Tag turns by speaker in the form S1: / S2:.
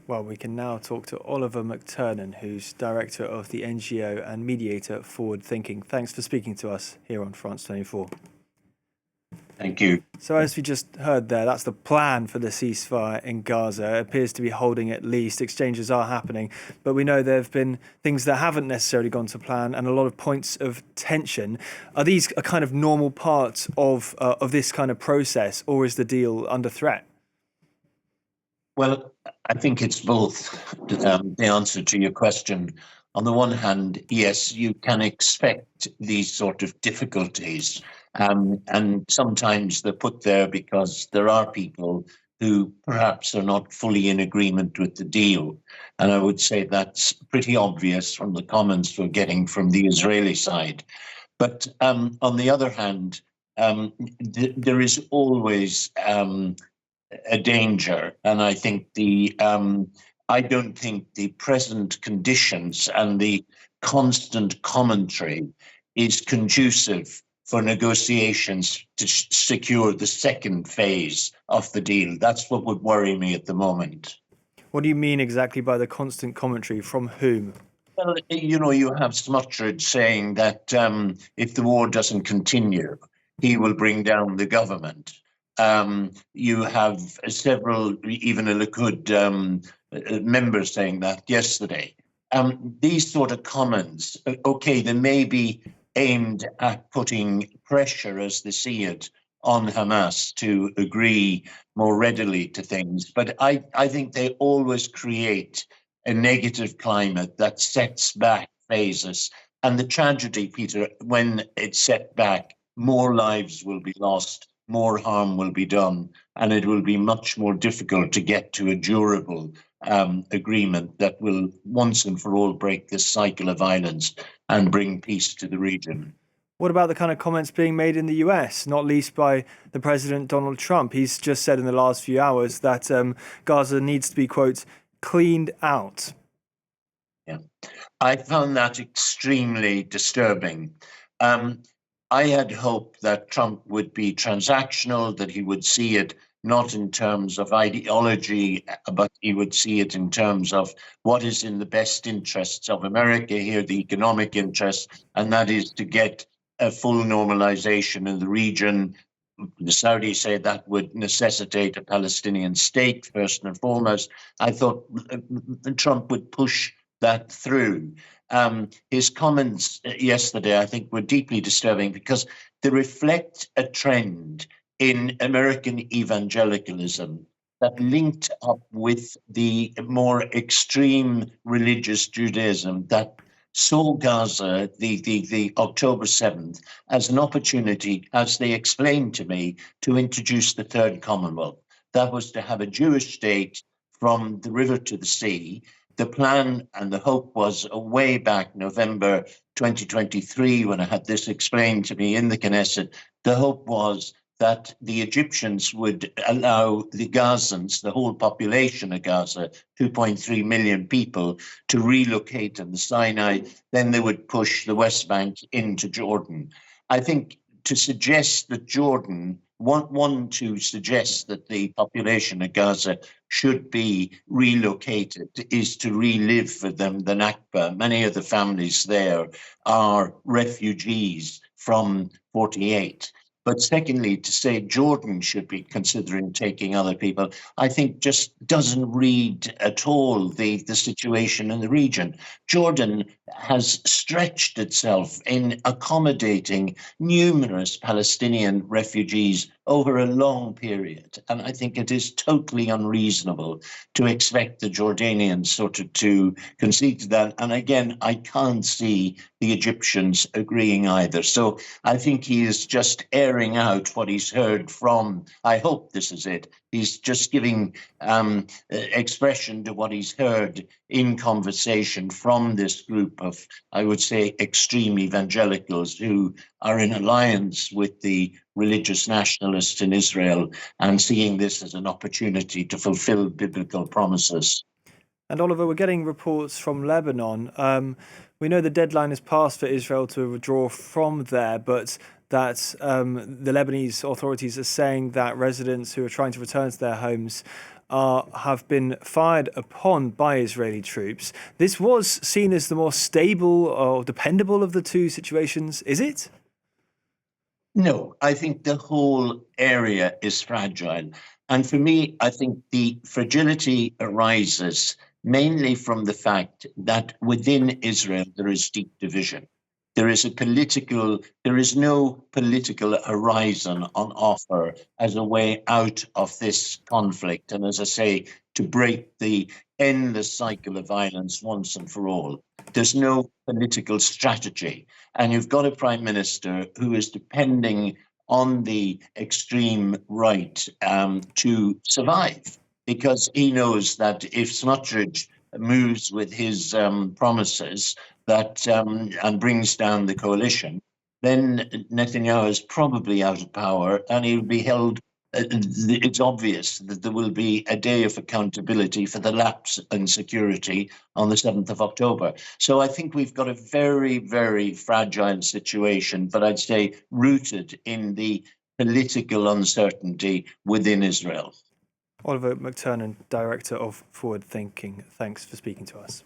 S1: Well, we can now talk to Oliver McTernan, who's director of the NGO and mediator Forward Thinking. Thanks for speaking to us here on France 24.
S2: Thank you.
S1: So as we just heard there, that's the plan for the ceasefire in Gaza. It appears to be holding at least. Exchanges are happening, but we know there have been things that haven't necessarily gone to plan and a lot of points of tension. Are these a kind of normal part of this kind of process, or is the deal under threat?
S2: Well, I think it's both. The answer to your question. On the one hand, yes, you can expect these sort of difficulties. And sometimes they're put there because there are people who perhaps are not fully in agreement with the deal. And I would say that's pretty obvious from the comments we're getting from the Israeli side. But on the other hand, there is always a danger, and I think I don't think the present conditions and the constant commentary is conducive for negotiations to secure the second phase of the deal. That's what would worry me at the moment.
S1: What do you mean exactly by the constant commentary? From whom?
S2: Well, you have Smotrich saying that if the war doesn't continue, he will bring down the government. You have several, even a Likud member saying that yesterday. These sort of comments, okay, they may be aimed at putting pressure, as they see it, on Hamas to agree more readily to things. But I think they always create a negative climate that sets back phases. And the tragedy, Peter, when it's set back, more lives will be lost, more harm will be done, and it will be much more difficult to get to a durable agreement that will once and for all break this cycle of violence and bring peace to the region.
S1: What about the kind of comments being made in the US, not least by the President Donald Trump? He's just said in the last few hours that Gaza needs to be, quote, cleaned out.
S2: Yeah, I found that extremely disturbing. I had hoped that Trump would be transactional, that he would see it not in terms of ideology, but he would see it in terms of what is in the best interests of America here, the economic interests, and that is to get a full normalization in the region. The Saudis say that would necessitate a Palestinian state, first and foremost. I thought Trump would push that through. His comments yesterday, I think, were deeply disturbing because they reflect a trend in American evangelicalism that linked up with the more extreme religious Judaism that saw Gaza, the October 7th, as an opportunity, as they explained to me, to introduce the Third Commonwealth. That was to have a Jewish state from the river to the sea. The plan and the hope was way back November 2023, when I had this explained to me in the Knesset, the hope was that the Egyptians would allow the Gazans, the whole population of Gaza, 2.3 million people, to relocate in the Sinai. Then they would push the West Bank into Jordan. I think to suggest that Jordan, to suggest that the population of Gaza should be relocated is to relive for them the Nakba. Many of the families there are refugees from 48. But secondly, to say Jordan should be considering taking other people, I think just doesn't read at all the situation in the region. Jordan has stretched itself in accommodating numerous Palestinian refugees over a long period. And I think it is totally unreasonable to expect the Jordanians sort of to concede to that. And again, I can't see the Egyptians agreeing either. So I think he is just airing out what he's heard from, I hope this is it, he's just giving expression to what he's heard in conversation from this group of, I would say, extreme evangelicals who are in alliance with the religious nationalists in Israel and seeing this as an opportunity to fulfill biblical promises.
S1: And Oliver, we're getting reports from Lebanon. We know the deadline is passed for Israel to withdraw from there, but that the Lebanese authorities are saying that residents who are trying to return to their homes have been fired upon by Israeli troops. This was seen as the more stable or dependable of the two situations. Is it?
S2: No, I think the whole area is fragile. And for me, I think the fragility arises mainly from the fact that within Israel there is deep division. There is no political horizon on offer as a way out of this conflict. And as I say, to end the cycle of violence once and for all. There's no political strategy. And you've got a prime minister who is depending on the extreme right to survive, because he knows that if Smotrich moves with his promises and brings down the coalition, then Netanyahu is probably out of power and he'll be held. It's obvious that there will be a day of accountability for the lapse in security on the 7th of October. So I think we've got a very, very fragile situation, but I'd say rooted in the political uncertainty within Israel.
S1: Oliver McTernan, Director of Forward Thinking, thanks for speaking to us.